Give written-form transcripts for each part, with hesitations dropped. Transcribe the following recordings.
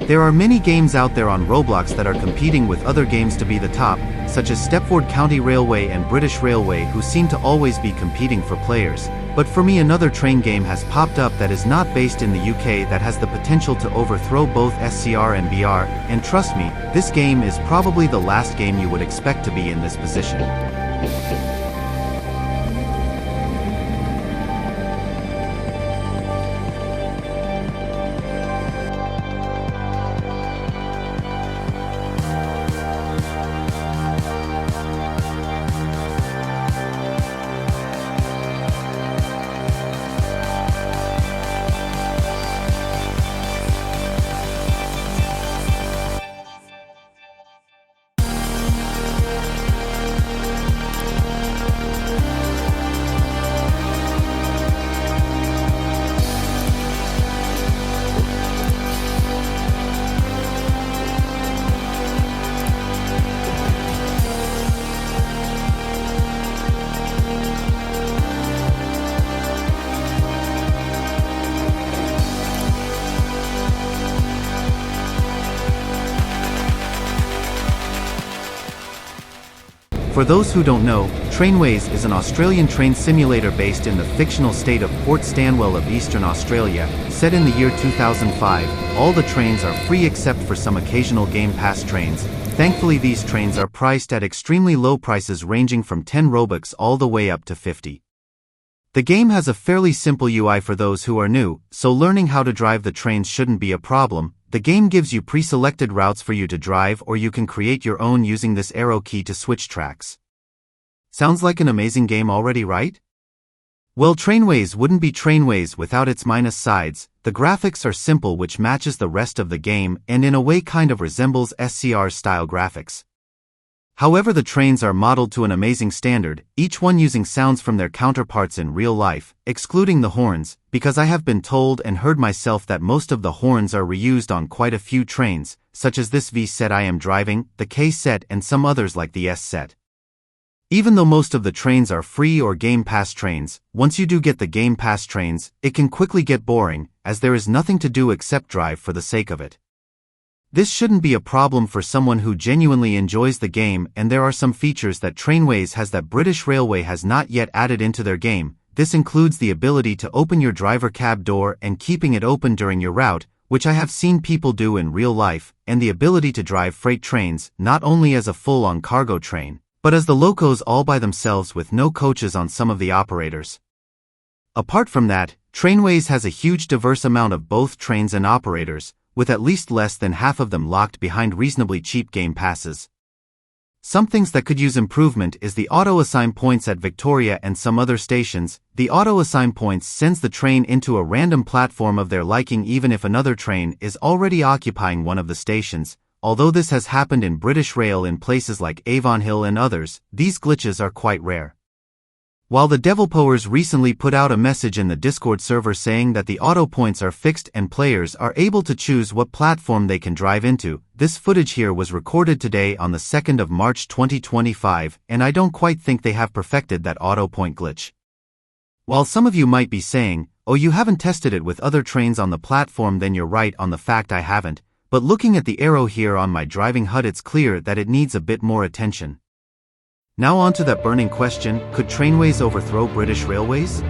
There are many games out there on Roblox that are competing with other games to be the top, such as Stepford County Railway and British Railway, who seem to always be competing for players. But for me, another train game has popped up that is not based in the UK that has the potential to overthrow both SCR and BR, and trust me, this game is probably the last game you would expect to be in this position. For those who don't know, Trainways is an Australian train simulator based in the fictional state of Port Stanwell of Eastern Australia, set in the year 2005. All the trains are free except for some occasional Game Pass trains. Thankfully, these trains are priced at extremely low prices ranging from 10 Robux all the way up to 50. The game has a fairly simple UI for those who are new, so learning how to drive the trains shouldn't be a problem. The game gives you pre-selected routes for you to drive, or you can create your own using this arrow key to switch tracks. Sounds like an amazing game already, right? Well, Trainways wouldn't be Trainways without its minus sides. The graphics are simple, which matches the rest of the game and in a way kind of resembles SCR style graphics. However, the trains are modeled to an amazing standard, each one using sounds from their counterparts in real life, excluding the horns, because I have been told and heard myself that most of the horns are reused on quite a few trains, such as this V set I am driving, the K set, and some others like the S set. Even though most of the trains are free or Game Pass trains, once you do get the Game Pass trains, it can quickly get boring, as there is nothing to do except drive for the sake of it. This shouldn't be a problem for someone who genuinely enjoys the game, and there are some features that Trainways has that British Railway has not yet added into their game. This includes the ability to open your driver cab door and keeping it open during your route, which I have seen people do in real life, and the ability to drive freight trains, not only as a full-on cargo train, but as the locos all by themselves with no coaches on some of the operators. Apart from that, Trainways has a huge diverse amount of both trains and operators, with at least less than half of them locked behind reasonably cheap game passes. Some things that could use improvement is the auto-assign points at Victoria and some other stations. The auto-assign points sends the train into a random platform of their liking even if another train is already occupying one of the stations. Although this has happened in British Rail in places like Avonhill and others, these glitches are quite rare. While the developers recently put out a message in the Discord server saying that the auto points are fixed and players are able to choose what platform they can drive into, this footage here was recorded today on the 2nd of March 2025, and I don't quite think they have perfected that auto point glitch. While some of you might be saying, oh, you haven't tested it with other trains on the platform, then you're right on the fact I haven't, but looking at the arrow here on my driving HUD, it's clear that it needs a bit more attention. Now on to that burning question, could Trainways overthrow British Railways?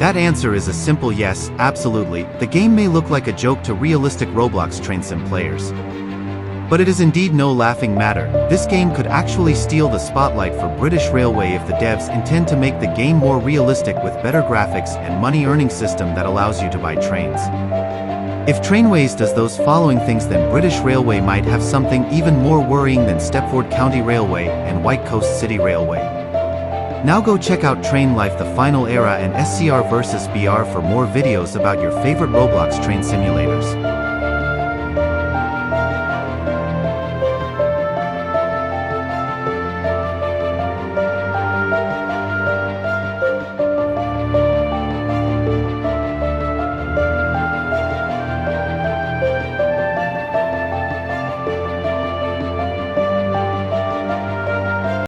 That answer is a simple yes, absolutely. The game may look like a joke to realistic Roblox train sim players, but it is indeed no laughing matter. This game could actually steal the spotlight for British Railway if the devs intend to make the game more realistic with better graphics and money-earning system that allows you to buy trains. If Trainways does those following things, then British Railway might have something even more worrying than Stepford County Railway and White Coast City Railway. Now go check out Train Life: The Final Era and SCR vs BR for more videos about your favorite Roblox train simulators.